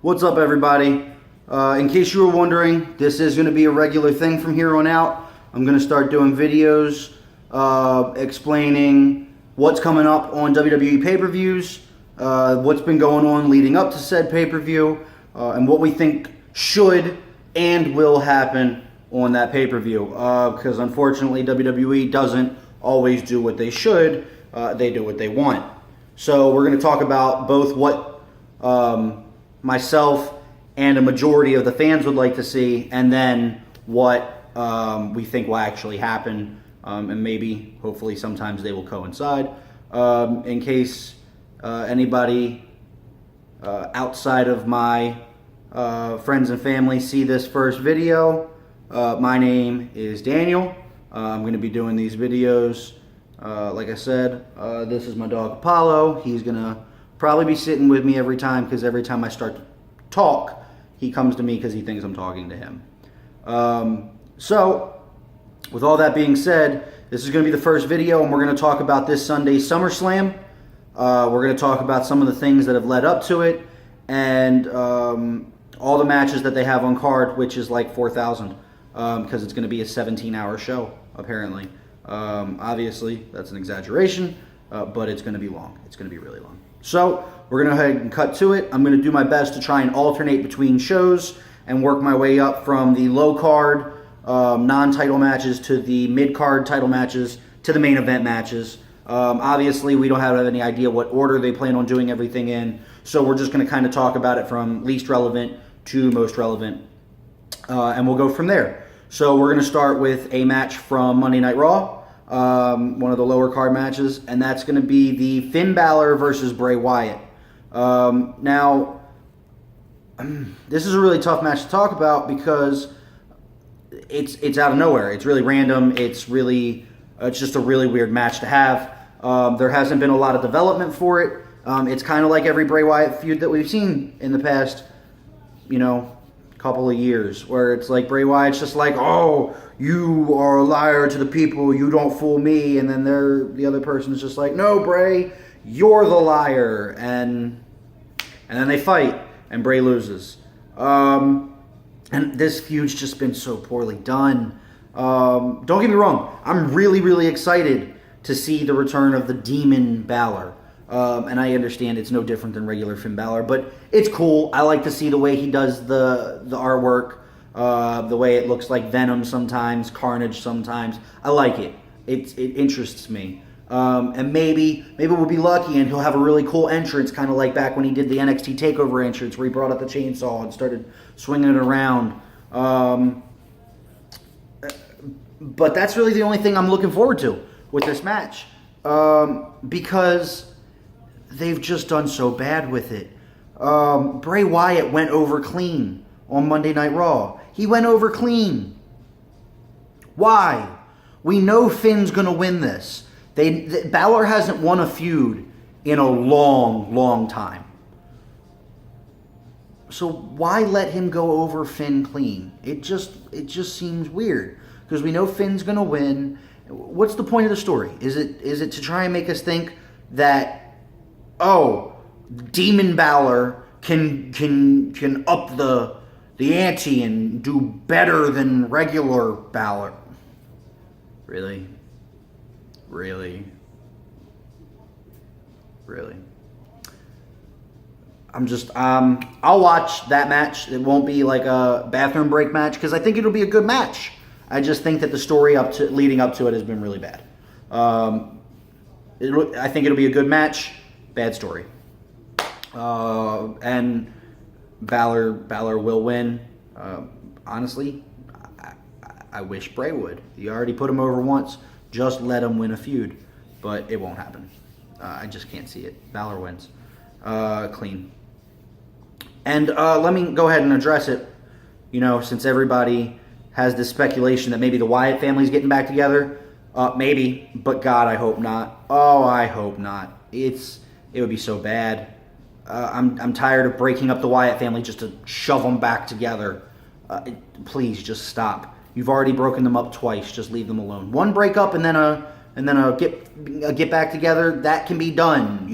What's up, everybody? In case you were wondering, this is going to be a regular thing from here on out. I'm going to start doing videos explaining what's coming up on WWE pay-per-views, what's been going on leading up to said pay-per-view, and what we think should and will happen on that pay-per-view. Because unfortunately, WWE doesn't always do what they should. They do what they want. So we're going to talk about both what myself and a majority of the fans would like to see, and then what we think will actually happen, and maybe, hopefully, sometimes they will coincide. In case anybody outside of my friends and family see this first video, my name is Daniel. I'm going to be doing these videos. Like I said, this is my dog Apollo. He's going to probably be sitting with me every time, because every time I start to talk, he comes to me because he thinks I'm talking to him. So, with all that being said, this is going to be the first video, and we're going to talk about this Sunday's SummerSlam. We're going to talk about some of the things that have led up to it, and all the matches that they have on card, which is like 4,000, because it's going to be a 17-hour show, apparently. Obviously, that's an exaggeration, but it's going to be long. It's going to be really long. So, we're going to go ahead and cut to it. I'm going to do my best to try and alternate between shows and work my way up from the low-card, non-title matches to the mid-card title matches to the main event matches. Obviously, we don't have any idea what order they plan on doing everything in, so we're just going to kind of talk about it from least relevant to most relevant, and we'll go from there. So we're going to start with a match from Monday Night Raw, one of the lower card matches, and that's going to be the Finn Balor versus Bray Wyatt. Now, this is a really tough match to talk about because it's out of nowhere. It's really random. It's just a really weird match to have. There hasn't been a lot of development for it. It's kind of like every Bray Wyatt feud that we've seen in the past, couple of years, where it's like Bray Wyatt's just like, oh, you are a liar to the people, you don't fool me, and then the other person is just like, no, Bray, you're the liar, and then they fight, and Bray loses. And this feud's just been so poorly done. Don't get me wrong, I'm really, really excited to see the return of the Demon Balor. And I understand it's no different than regular Finn Balor, but it's cool. I like to see the way he does the artwork, the way it looks like Venom sometimes, Carnage sometimes. I like it. It interests me. And maybe we'll be lucky and he'll have a really cool entrance, kind of like back when he did the NXT TakeOver entrance, where he brought out the chainsaw and started swinging it around. But that's really the only thing I'm looking forward to with this match, because they've just done so bad with it. Bray Wyatt went over clean on Monday Night Raw. He went over clean. Why? We know Finn's going to win this. Balor hasn't won a feud in a long, long time. So why let him go over Finn clean? It just seems weird, because we know Finn's going to win. What's the point of the story? Is it to try and make us think that, oh, Demon Balor can up the ante and do better than regular Balor? Really? I'll watch that match. It won't be like a bathroom break match, because I think it'll be a good match. I just think that the story leading up to it has been really bad. I think it'll be a good match. Bad story. And Balor will win. Honestly, I wish Bray would. You already put him over once. Just let him win a feud. But it won't happen. I just can't see it. Balor wins. Clean. And let me go ahead and address it. Since everybody has this speculation that maybe the Wyatt family's getting back together. Maybe. But God, I hope not. Oh, I hope not. It would be so bad. I'm tired of breaking up the Wyatt family just to shove them back together. Please, just stop. You've already broken them up twice. Just leave them alone. One breakup and then a get back together. That can be done.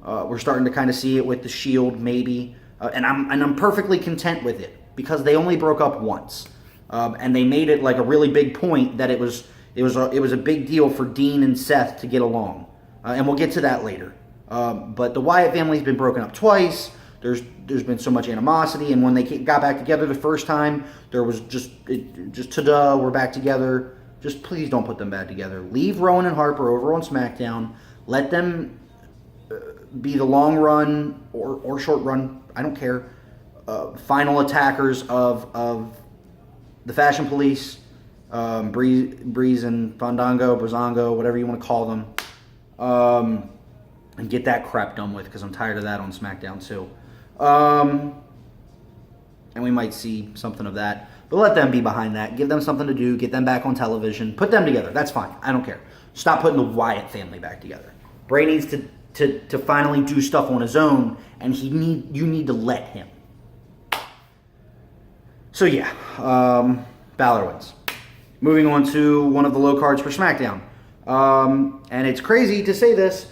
We're starting to kind of see it with the Shield, maybe. And I'm perfectly content with it because they only broke up once, and they made it like a really big point that it was a big deal for Dean and Seth to get along, and we'll get to that later. But the Wyatt family's been broken up twice. There's been so much animosity, and when they got back together the first time, there was just ta-da, we're back together. Just please don't put them back together. Leave Rowan and Harper over on SmackDown. Let them be the long run or short run, I don't care, final attackers of the Fashion Police, Breeze and Fandango, Brazongo, whatever you want to call them, and get that crap done with because I'm tired of that on SmackDown too. And we might see something of that. But let them be behind that. Give them something to do. Get them back on television. Put them together. That's fine. I don't care. Stop putting the Wyatt family back together. Bray needs to finally do stuff on his own, and you need to let him. So yeah, Balor wins. Moving on to one of the low cards for SmackDown. And it's crazy to say this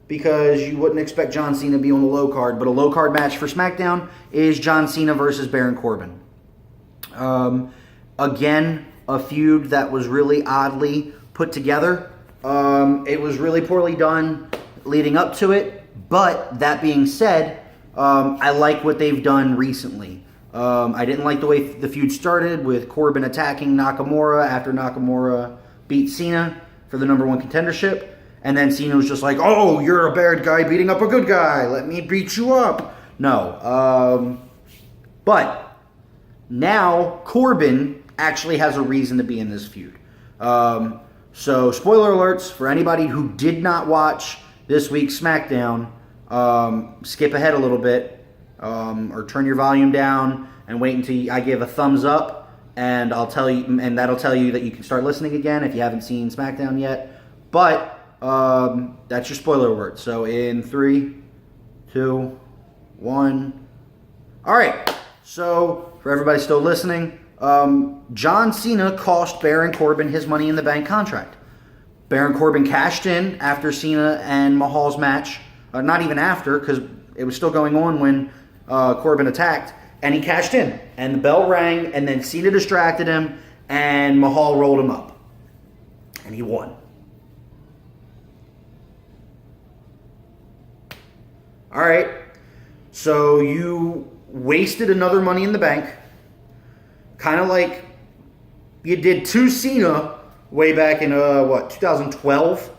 because you wouldn't expect John Cena to be on the low card, but a low card match for SmackDown is John Cena versus Baron Corbin. Again, a feud that was really oddly put together. It was really poorly done leading up to it, but that being said, I like what they've done recently. I didn't like the way the feud started with Corbin attacking Nakamura after Nakamura beat Cena for the #1 contendership, and then Cena was just like, "Oh, you're a bad guy beating up a good guy. Let me beat you up." No, but now Corbin actually has a reason to be in this feud. So spoiler alerts for anybody who did not watch this week's SmackDown. Skip ahead a little bit, or turn your volume down and wait until I give a thumbs up, and I'll tell you, and that'll tell you that you can start listening again if you haven't seen SmackDown yet. But that's your spoiler alert. So in 3, 2, 1. All right. So for everybody still listening, John Cena cost Baron Corbin his Money in the Bank contract. Baron Corbin cashed in after Cena and Mahal's match. Not even after, because it was still going on when Corbin attacked. And he cashed in. And the bell rang, and then Cena distracted him, and Mahal rolled him up. And he won. All right. So you wasted another Money in the Bank. Kind of like you did to Cena way back in, 2012?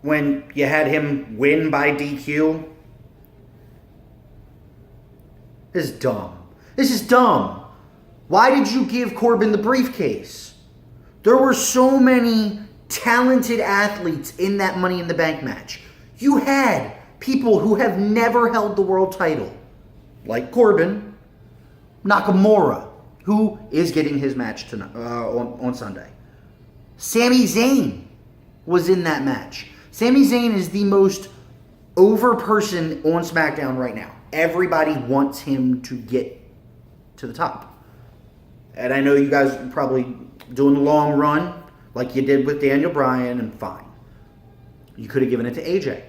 When you had him win by DQ. This is dumb. This is dumb. Why did you give Corbin the briefcase? There were so many talented athletes in that Money in the Bank match. You had people who have never held the world title, like Corbin, Nakamura, who is getting his match tonight, on Sunday. Sami Zayn was in that match. Sami Zayn is the most over person on SmackDown right now. Everybody wants him to get to the top. And I know you guys are probably doing the long run like you did with Daniel Bryan, and fine. You could have given it to AJ.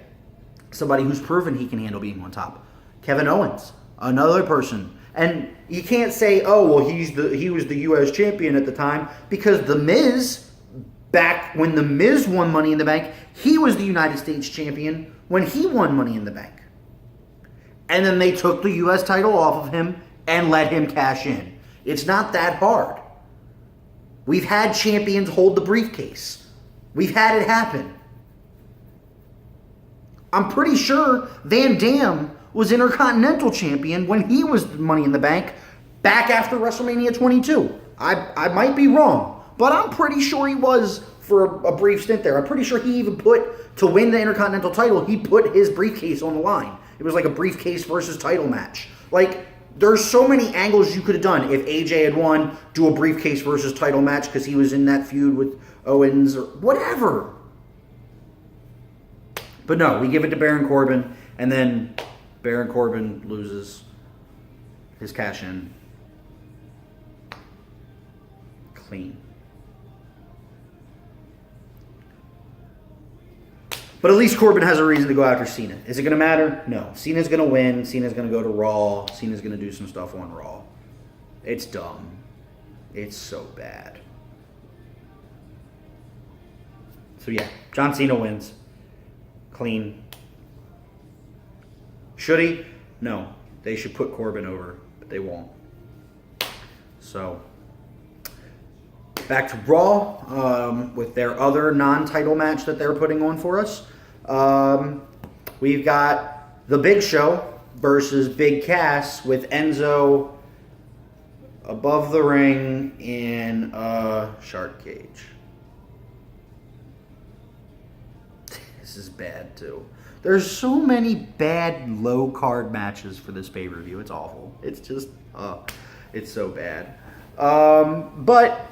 Somebody who's proven he can handle being on top. Kevin Owens, another person. And you can't say, oh, well, he was the U.S. champion at the time, because The Miz, back when The Miz won Money in the Bank, he was the United States champion when he won Money in the Bank. And then they took the U.S. title off of him and let him cash in. It's not that hard. We've had champions hold the briefcase. We've had it happen. I'm pretty sure Van Dam was Intercontinental Champion when he was Money in the Bank back after WrestleMania 22. I might be wrong, but I'm pretty sure he was for a brief stint there. I'm pretty sure he even to win the Intercontinental title, he put his briefcase on the line. It was like a briefcase versus title match. Like, there's so many angles you could have done. If AJ had won, do a briefcase versus title match because he was in that feud with Owens or whatever. But no, we give it to Baron Corbin, and then Baron Corbin loses his cash in. Clean. But at least Corbin has a reason to go after Cena. Is it going to matter? No. Cena's going to win. Cena's going to go to Raw. Cena's going to do some stuff on Raw. It's dumb. It's so bad. So yeah, John Cena wins. Clean. Should he? No. They should put Corbin over, but they won't. So, back to Raw with their other non-title match that they're putting on for us. We've got The Big Show versus Big Cass with Enzo above the ring in a shark cage. This is bad too. There's so many bad low card matches for this pay-per-view. It's awful. It's just, it's so bad. But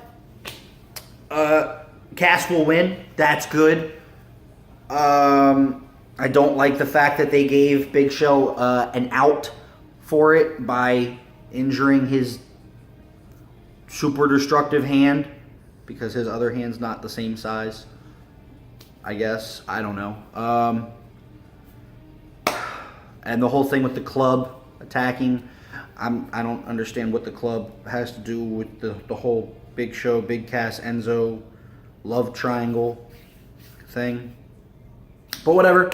Cass will win. That's good. I don't like the fact that they gave Big Show an out for it by injuring his super destructive hand because his other hand's not the same size. I guess. I don't know. And the whole thing with the club attacking, I don't understand what the club has to do with the whole Big Show, Big Cass, Enzo love triangle thing. But whatever.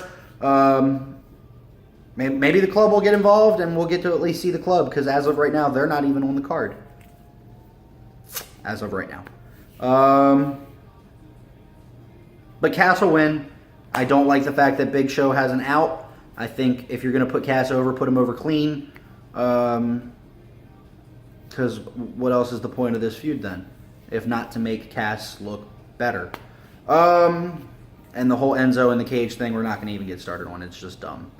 Maybe the club will get involved and we'll get to at least see the club because as of right now, they're not even on the card. As of right now. But Cass will win. I don't like the fact that Big Show has an out. I think if you're going to put Cass over, put him over clean. Because what else is the point of this feud then? If not to make Cass look better. And the whole Enzo in the cage thing, we're not going to even get started on. It's just dumb.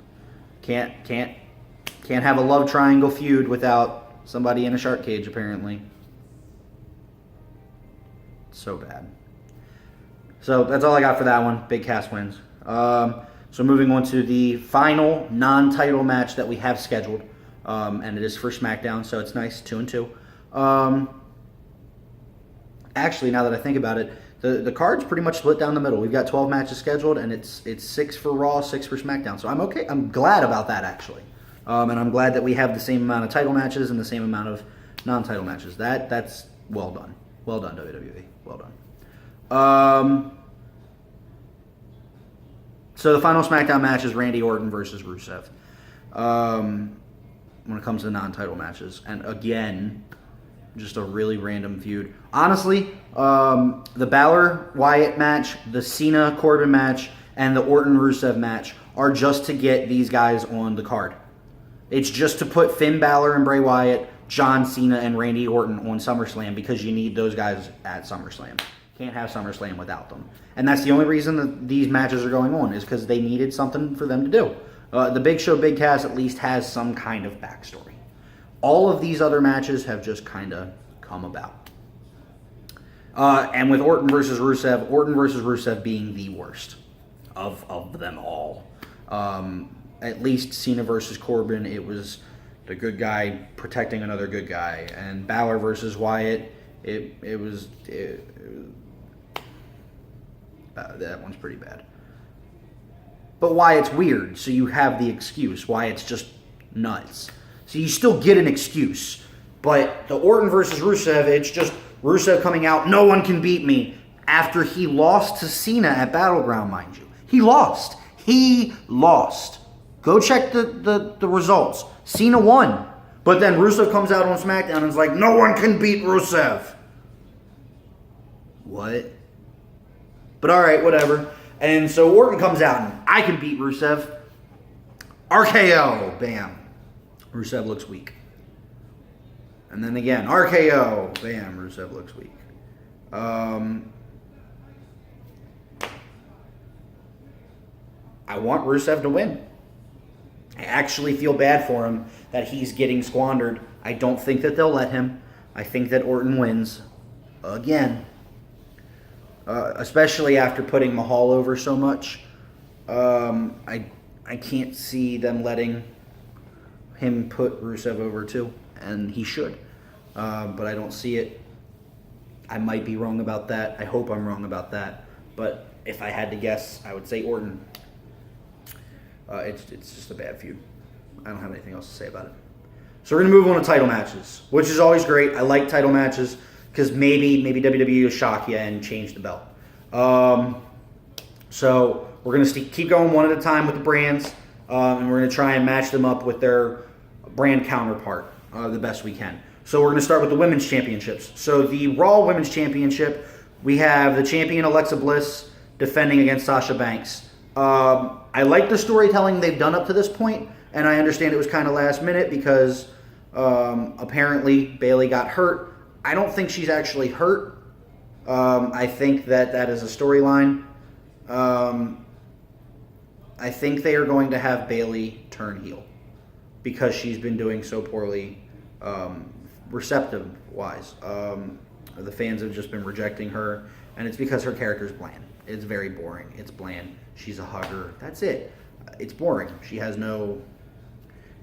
Can't have a love triangle feud without somebody in a shark cage, apparently. So bad. So that's all I got for that one. Big Cass wins. So moving on to the final non-title match that we have scheduled. And it is for SmackDown, so it's nice, 2-2. Actually, now that I think about it, the card's pretty much split down the middle. We've got 12 matches scheduled, and it's 6 for Raw, 6 for SmackDown. So I'm okay. I'm glad about that, actually. And I'm glad that we have the same amount of title matches and the same amount of non-title matches. That's well done. Well done, WWE. Well done. So the final SmackDown match is Randy Orton versus Rusev. When it comes to non-title matches. And again, just a really random feud. Honestly, the Balor-Wyatt match, the Cena-Corbin match, and the Orton-Rusev match are just to get these guys on the card. It's just to put Finn Balor and Bray Wyatt, John Cena, and Randy Orton on SummerSlam because you need those guys at SummerSlam. Can't have SummerSlam without them. And that's the only reason that these matches are going on is because they needed something for them to do. The Big Show, Big Cass at least has some kind of backstory. All of these other matches have just kind of come about. And with Orton versus Rusev being the worst of them all. At least Cena versus Corbin, it was the good guy protecting another good guy. And Balor versus Wyatt, it was that one's pretty bad. But Wyatt's weird, so you have the excuse. Wyatt's just nuts. So you still get an excuse. But the Orton versus Rusev, it's just Rusev coming out, no one can beat me, after he lost to Cena at Battleground, mind you. He lost. He lost. Go check the results. Cena won. But then Rusev comes out on SmackDown and is like, no one can beat Rusev. What? But alright, whatever. And so Orton comes out and I can beat Rusev. RKO. Bam. Rusev looks weak. And then again, RKO. Bam. Rusev looks weak. I want Rusev to win. I actually feel bad for him that he's getting squandered. I don't think that they'll let him. I think that Orton wins again. Especially after putting Mahal over so much. I can't see them letting him put Rusev over too, and he should. But I don't see it. I might be wrong about that. I hope I'm wrong about that. But if I had to guess, I would say Orton. It's just a bad feud. I don't have anything else to say about it. So we're going to move on to title matches, which is always great. I like title matches because maybe WWE will shock you and change the belt. So we're going to keep going one at a time with the brands, and we're going to try and match them up with their brand counterpart the best we can. So we're going to start with the Women's Championships. So the Raw Women's Championship, we have the champion Alexa Bliss defending against Sasha Banks. I like the storytelling they've done up to this point, and I understand it was kind of last minute because apparently Bayley got hurt. I don't think she's actually hurt. I think that is a storyline. I think they are going to have Bayley turn heel because she's been doing so poorly receptive-wise. The fans have just been rejecting her, and it's because her character's bland. It's very boring. It's bland. She's a hugger. That's it. It's boring. She has no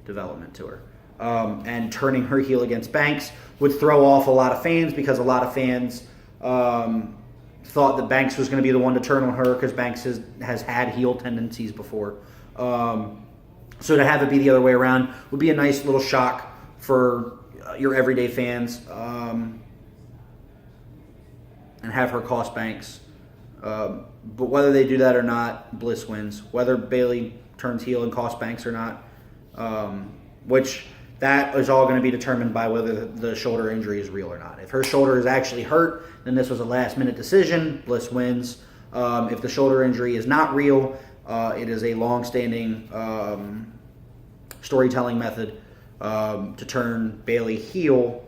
development to her. And turning her heel against Banks would throw off a lot of fans because a lot of fans thought that Banks was going to be the one to turn on her because Banks has had heel tendencies before. So to have it be the other way around would be a nice little shock for your everyday fans, and have her cost Banks. But whether they do that or not, Bliss wins. Whether Bayley turns heel and costs Banks or not, which that is all going to be determined by whether the shoulder injury is real or not. If her shoulder is actually hurt, then this was a last-minute decision. Bliss wins. If the shoulder injury is not real, it is a long-standing storytelling method to turn Bayley heel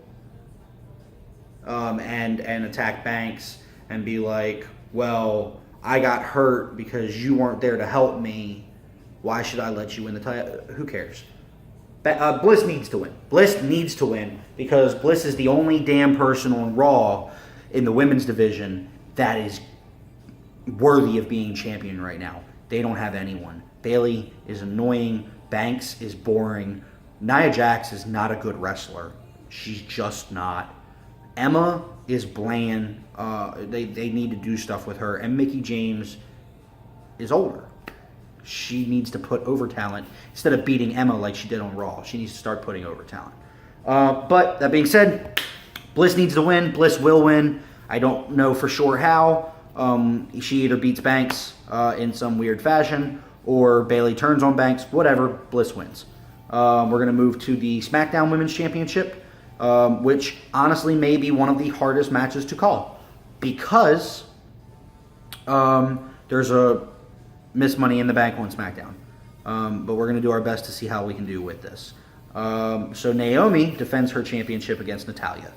and attack Banks and be like, well, I got hurt because you weren't there to help me. Why should I let you win the title? Who cares? Bliss needs to win. Bliss needs to win because Bliss is the only damn person on Raw in the women's division that is worthy of being champion right now. They don't have anyone. Bayley is annoying. Banks is boring. Nia Jax is not a good wrestler. She's just not. Emma is bland. They need to do stuff with her. And Mickie James is older. She needs to put over talent instead of beating Emma like she did on Raw. She needs to start putting over talent. But that being said, Bliss needs to win. Bliss will win. I don't know for sure how. She either beats Banks in some weird fashion or Bayley turns on Banks. Whatever. Bliss wins. We're going to move to the SmackDown Women's Championship, which honestly may be one of the hardest matches to call because there's a Miss Money in the Bank on SmackDown. But we're going to do our best to see how we can do with this. So Naomi defends her championship against Natalya.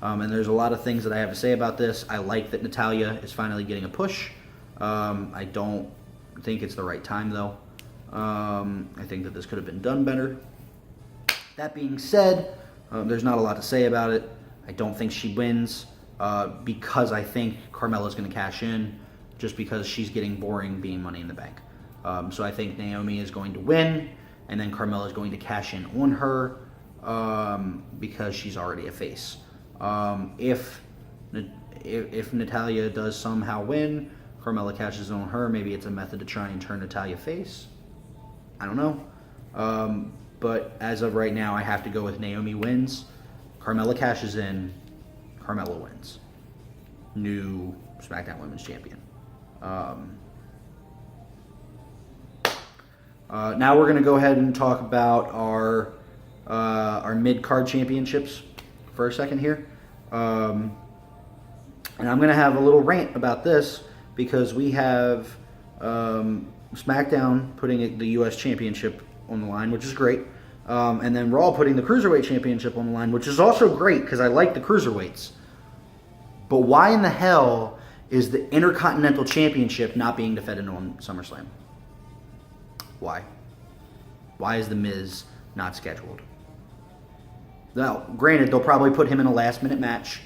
And there's a lot of things that I have to say about this. I like that Natalya is finally getting a push. I don't think it's the right time, though. I think that this could have been done better. That being said, there's not a lot to say about it. I don't think she wins because I think Carmella's going to cash in just because she's getting boring being Money in the Bank. So I think Naomi is going to win, and then Carmella is going to cash in on her because she's already a face. If Natalya does somehow win, Carmella cashes in on her. Maybe it's a method to try and turn Natalya face. I don't know. But as of right now, I have to go with Naomi wins. Carmella cashes in. Carmella wins. New SmackDown Women's Champion. Now we're going to go ahead and talk about our mid-card championships for a second here. And I'm going to have a little rant about this because we have SmackDown putting the U.S. Championship on the line, which is great. And then Raw putting the Cruiserweight Championship on the line, which is also great because I like the Cruiserweights. But why in the hell is the Intercontinental Championship not being defended on SummerSlam? Why? Why is The Miz not scheduled? Now, granted, they'll probably put him in a last-minute match.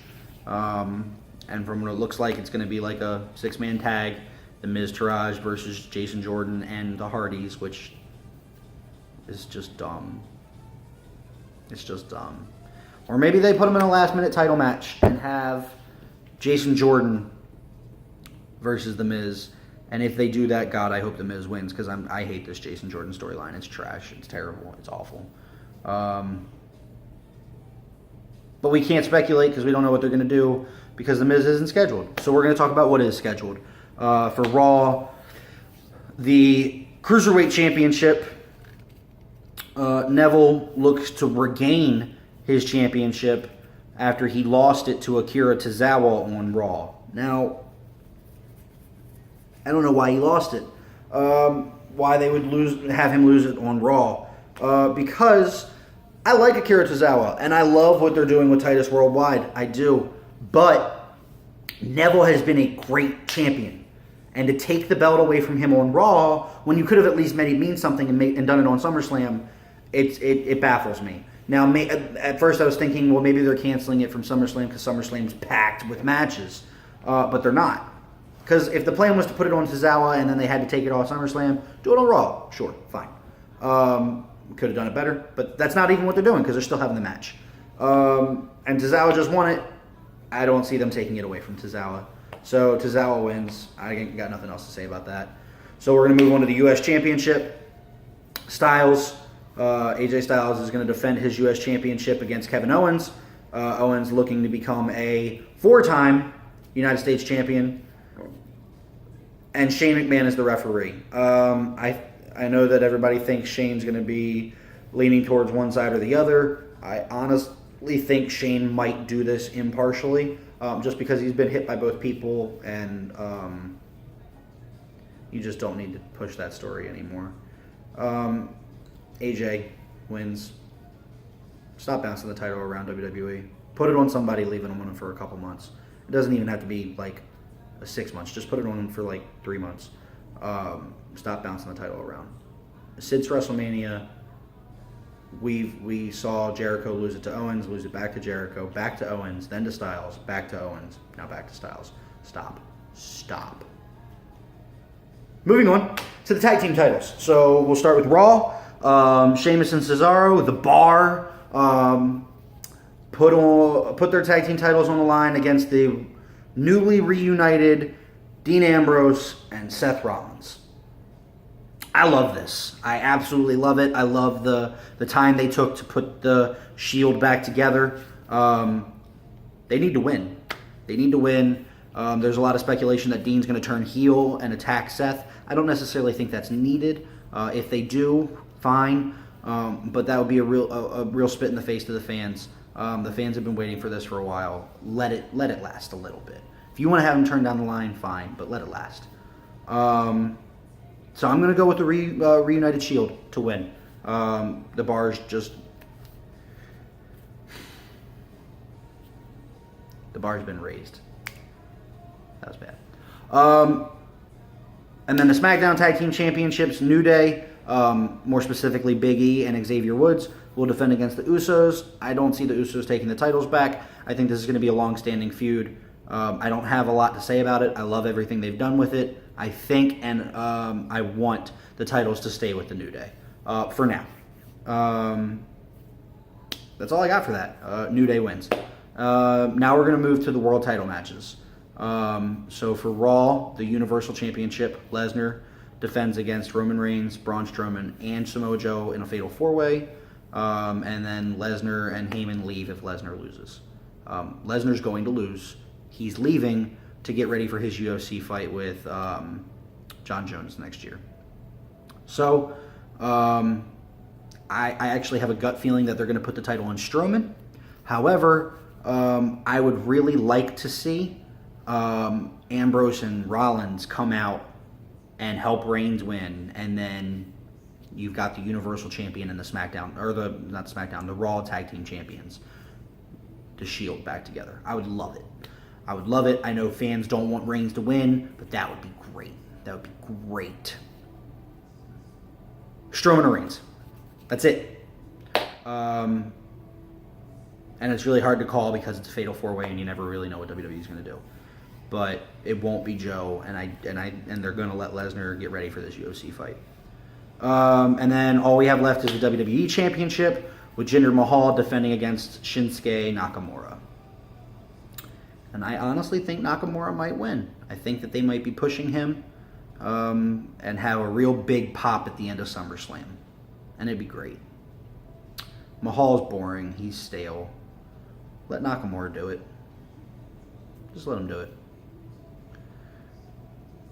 And from what it looks like, it's going to be like a six-man tag. The Miz Taraj versus Jason Jordan and the Hardys, which is just dumb. It's just dumb. Or maybe they put him in a last-minute title match and have Jason Jordan versus The Miz And if they do that, God, I hope The Miz wins, because I hate this Jason Jordan storyline. It's trash. It's terrible. It's awful. But we can't speculate because we don't know what they're going to do because The Miz isn't scheduled. So we're going to talk about what is scheduled. For Raw, the Cruiserweight Championship, Neville looks to regain his championship after he lost it to Akira Tozawa on Raw. Now, I don't know why he lost it. Why they would have him lose it on Raw. Because I like Akira Tozawa, and I love what they're doing with Titus Worldwide. I do. But Neville has been a great champion. And to take the belt away from him on Raw, when you could have at least made it mean something and done it on SummerSlam, it baffles me. Now, at first I was thinking, well, maybe they're canceling it from SummerSlam because SummerSlam's packed with matches. But they're not. Because if the plan was to put it on Tozawa and then they had to take it off SummerSlam, do it on Raw. Sure, fine. Could have done it better, but that's not even what they're doing because they're still having the match. And Tozawa just won it. I don't see them taking it away from Tozawa. So Tozawa wins. I got nothing else to say about that. So we're going to move on to the U.S. Championship. Styles. AJ Styles is going to defend his U.S. Championship against Kevin Owens. Owens looking to become a 4-time United States champion. And Shane McMahon is the referee. I know that everybody thinks Shane's going to be leaning towards one side or the other. I honestly think Shane might do this impartially, just because he's been hit by both people, and you just don't need to push that story anymore. AJ wins. Stop bouncing the title around WWE. Put it on somebody, leave it on for a couple months. It doesn't even have to be like 6 months. Just put it on for like 3 months. Stop bouncing the title around. Since WrestleMania, we saw Jericho lose it to Owens, lose it back to Jericho, back to Owens, then to Styles, back to Owens, now back to Styles. Stop. Moving on to the tag team titles. So we'll start with Raw. Sheamus and Cesaro, The Bar, put their tag team titles on the line against the newly reunited Dean Ambrose and Seth Rollins. I love this. I absolutely love it. I love the time they took to put the Shield back together. They need to win. There's a lot of speculation that Dean's going to turn heel and attack Seth. I don't necessarily think that's needed. If they do, fine. But that would be a real spit in the face to the fans. The fans have been waiting for this for a while. Let it last a little bit. If you want to have them turn down the line, fine, but let it last. So I'm going to go with the reunited Shield to win. The Bar's just... The bar's been raised. That was bad. And then the SmackDown Tag Team Championships, New Day, more specifically Big E and Xavier Woods, will defend against the Usos. I don't see the Usos taking the titles back. I think this is going to be a long-standing feud. I don't have a lot to say about it. I love everything they've done with it. I think and I want the titles to stay with the New Day for now. That's all I got for that. New Day wins. Now we're going to move to the world title matches. So for Raw, the Universal Championship, Lesnar defends against Roman Reigns, Braun Strowman, and Samoa Joe in a fatal 4-way. And then Lesnar and Heyman leave if Lesnar loses. Lesnar's going to lose. He's leaving to get ready for his UFC fight with John Jones next year. So, I actually have a gut feeling that they're going to put the title on Strowman. However, I would really like to see Ambrose and Rollins come out and help Reigns win, and then you've got the Universal Champion and the SmackDown, or the Raw Tag Team Champions, the Shield back together. I would love it. I know fans don't want Reigns to win, but that would be great. Strowman or Reigns. That's it. And it's really hard to call because it's a fatal 4-way and you never really know what WWE is going to do. But it won't be Joe, and they're going to let Lesnar get ready for this UFC fight. And then all we have left is the WWE Championship with Jinder Mahal defending against Shinsuke Nakamura. And I honestly think Nakamura might win. I think that they might be pushing him. and have a real big pop at the end of SummerSlam. And it'd be great. Mahal's boring. He's stale. Let Nakamura do it. Just let him do it.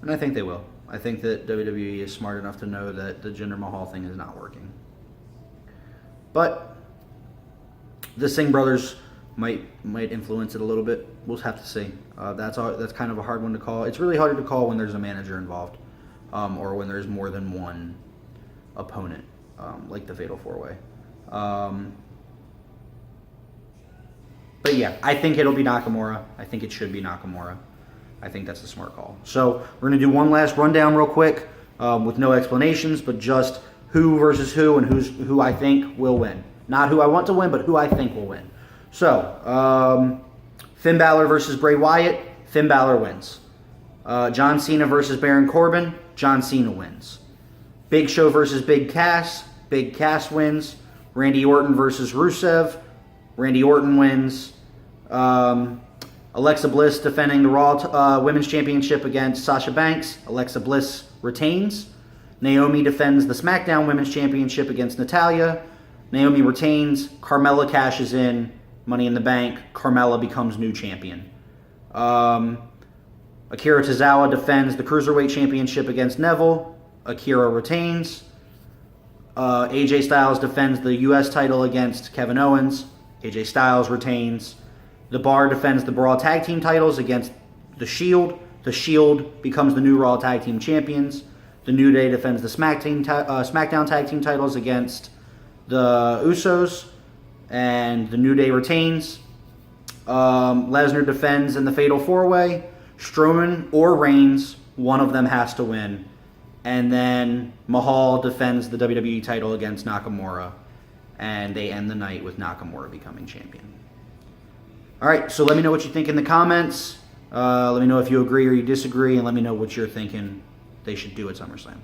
And I think they will. I think that WWE is smart enough to know that the Jinder Mahal thing is not working. But the Singh brothers might influence it a little bit. We'll have to see. That's kind of a hard one to call. It's really hard to call when there's a manager involved, or when there's more than one opponent, like the Fatal 4-Way. But yeah, I think it'll be Nakamura. I think it should be Nakamura. I think that's a smart call. So we're going to do one last rundown real quick with no explanations, but just who versus who and who I think will win. Not who I want to win, but who I think will win. So, Finn Balor versus Bray Wyatt. Finn Balor wins. John Cena versus Baron Corbin. John Cena wins. Big Show versus Big Cass. Big Cass wins. Randy Orton versus Rusev. Randy Orton wins. Alexa Bliss defending the Raw Women's Championship against Sasha Banks. Alexa Bliss retains. Naomi defends the SmackDown Women's Championship against Natalya. Naomi retains. Carmella cashes in. Money in the Bank. Carmella becomes new champion. Akira Tozawa defends the Cruiserweight Championship against Neville. Akira retains. AJ Styles defends the U.S. title against Kevin Owens. AJ Styles retains. The Bar defends the Raw Tag Team titles against The Shield. The Shield becomes the new Raw Tag Team champions. The New Day defends the SmackDown Tag Team titles against the Usos. And the New Day retains. Lesnar defends in the Fatal 4-Way. Strowman or Reigns, one of them has to win. And then Mahal defends the WWE title against Nakamura. And they end the night with Nakamura becoming champion. Alright, so let me know what you think in the comments. Let me know if you agree or you disagree. And let me know what you're thinking they should do at SummerSlam.